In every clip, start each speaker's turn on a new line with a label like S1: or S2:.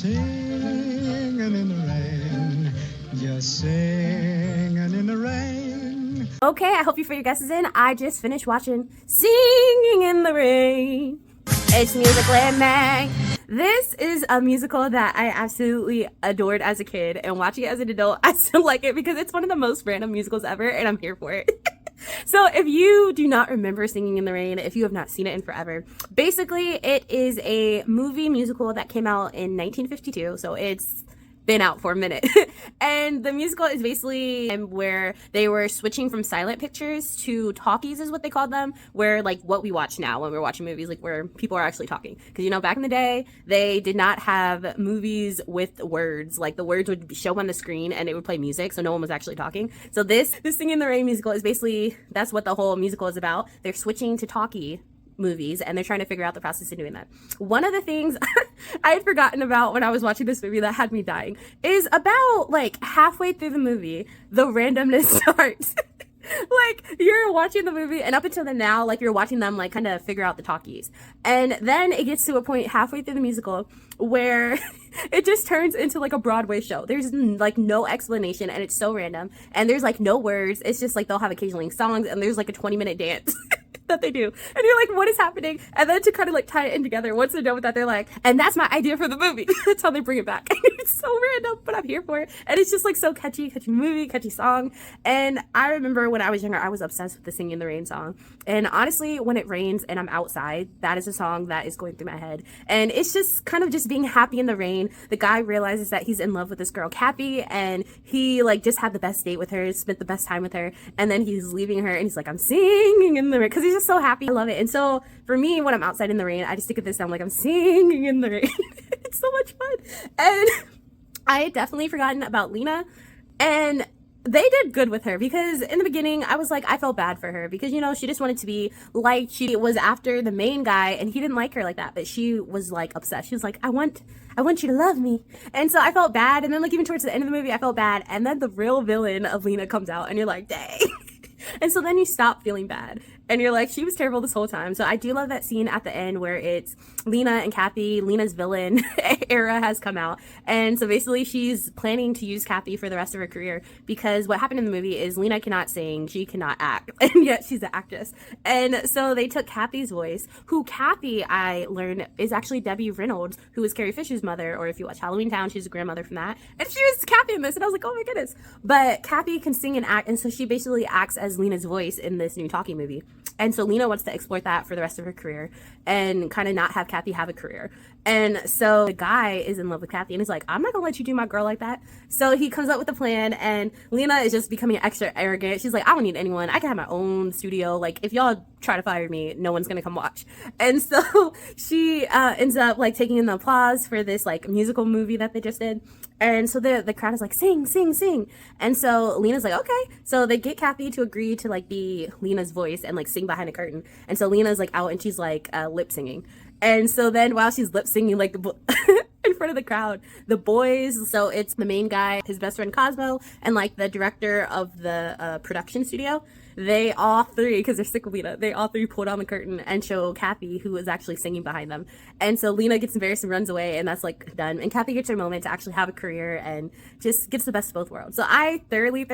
S1: singing in the rain, just singing in the rain.
S2: Okay, I hope you put your guesses in. I just finished watching Singing in the Rain. It's Musicland Mag. This is a musical that I absolutely adored as a kid, and watching it as an adult, I still like it because it's one of the most random musicals ever, and I'm here for it. So if you do not remember Singing in the Rain, if you have not seen it in forever, basically it is a movie musical that came out in 1952, so it's been out for a minute. And the musical is basically where they were switching from silent pictures to talkies is what they called them, where like what we watch now when we're watching movies, like where people are actually talking. Because, you know, back in the day, they did not have movies with words. Like the words would show on the screen and it would play music, so no one was actually talking. So this Singing in the Rain musical is basically, that's what the whole musical is about. They're switching to talkie movies and they're trying to figure out the process of doing that. One of the things I had forgotten about when I was watching this movie that had me dying is about like halfway through the movie, the randomness starts. Like you're watching the movie and up until then now, like you're watching them like kind of figure out the talkies. And then it gets to a point halfway through the musical where it just turns into like a Broadway show. There's like no explanation and it's so random. And there's like no words. It's just like they'll have occasionally songs and there's like a 20-minute dance. That they do, and you're like, what is happening? And then to kind of like tie it in together, once they're done with that, they're like, and that's my idea for the movie. That's how they bring it back. It's so random, but I'm here for it. And it's just like so catchy movie, catchy song. And I remember when I was younger, I was obsessed with the Singing in the Rain song. And honestly, when it rains and I'm outside, that is a song that is going through my head. And it's just kind of just being happy in the rain. The guy realizes that he's in love with this girl Kathy, and he like just had the best date with her, spent the best time with her, and then he's leaving her and he's like, I'm singing in the rain, because he's just so happy. I love it. And so for me, when I'm outside in the rain, I just think of this sound like I'm singing in the rain. It's so much fun. And I had definitely forgotten about Lena, and they did good with her because in the beginning I was like, I felt bad for her because, you know, she just wanted to be like, she was after the main guy and he didn't like her like that, but she was like obsessed. She was like, I want you to love me. And so I felt bad. And then like even towards the end of the movie, I felt bad. And then the real villain of Lena comes out and you're like, dang. And so then you stop feeling bad and you're like, she was terrible this whole time. So I do love that scene at the end where it's Lena and Kathy. Lena's villain era has come out. And so basically she's planning to use Kathy for the rest of her career because what happened in the movie is Lena cannot sing, she cannot act, and yet she's an actress. And so they took Kathy's voice, who Kathy, I learned, is actually Debbie Reynolds, who was Carrie Fisher's mother, or if you watch Halloween Town, she's a grandmother from that. And she was Kathy in this, and I was like, oh my goodness. But Kathy can sing and act, and so she basically acts as Lena's voice in this new talking movie. And so Lena wants to exploit that for the rest of her career and kind of not have Kathy have a career. And so the guy is in love with Kathy and he's like, I'm not gonna let you do my girl like that. So he comes up with a plan and Lena is just becoming extra arrogant. She's like, I don't need anyone. I can have my own studio. Like if y'all try to fire me, no one's gonna come watch. And so she ends up like taking in the applause for this like musical movie that they just did. And so the crowd is like, sing, sing, sing. And so Lena's like, okay. So they get Kathy to agree to like be Lena's voice and like sing behind a curtain. And so Lena's like out and she's like lip singing. And so then while she's lip singing like in front of the crowd, the boys, so it's the main guy, his best friend Cosmo, and like the director of the production studio, they all three, because they're sick of Lena, they all three pull down the curtain and show Kathy, who is actually singing behind them. And so Lena gets embarrassed and runs away, and that's like done. And Kathy gets her moment to actually have a career and just gets the best of both worlds. So I thoroughly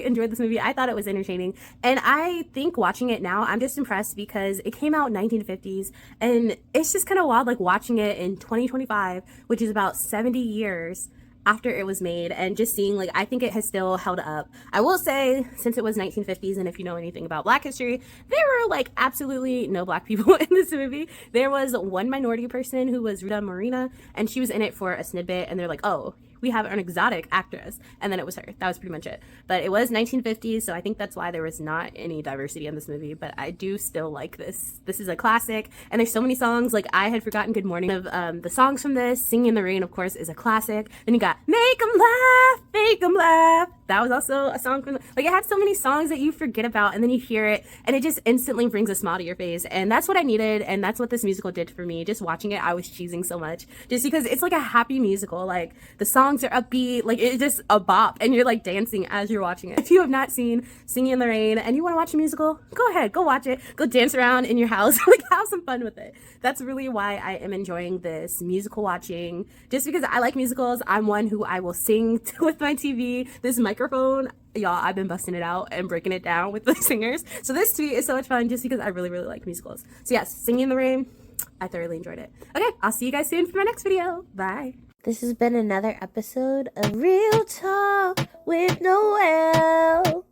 S2: enjoyed this movie. I thought it was entertaining. And I think watching it now, I'm just impressed because it came out in 1950s, and it's just kind of wild like watching it in 2025, which is about 70 years after it was made, and just seeing like, I think it has still held up. I will say, since it was 1950s, and if you know anything about Black history, there were like absolutely no Black people in this movie. There was one minority person who was Ruta Morena, and she was in it for a snippet, and they're like, oh, we have an exotic actress, and then it was her. That was pretty much it. But it was 1950s, so I think that's why there was not any diversity in this movie. But I do still like this. This is a classic, and there's so many songs. Like I had forgotten Good Morning. Of the songs from this, Singing in the Rain, of course, is a classic. Then you got Make 'em Laugh, Make 'em Laugh. that was also a song from, like, it had so many songs that you forget about and then you hear it and it just instantly brings a smile to your face. And that's what I needed, and that's what this musical did for me. Just watching it, I was cheesing so much just because it's like a happy musical. Like, the songs are upbeat, like it's just a bop, and you're like dancing as you're watching it. If you have not seen Singing in the Rain and you want to watch a musical, go ahead, go watch it, go dance around in your house, like have some fun with it. That's really why I am enjoying this musical watching, just because I like musicals. I'm one who I will sing with my TV. This microphone, y'all, I've been busting it out and breaking it down with the singers. So this tweet is so much fun just because I really, really like musicals. So yes, Singing in the Rain, I thoroughly enjoyed it. Okay, I'll see you guys soon for my next video. Bye.
S3: This has been another episode of Real Talk with Noelle.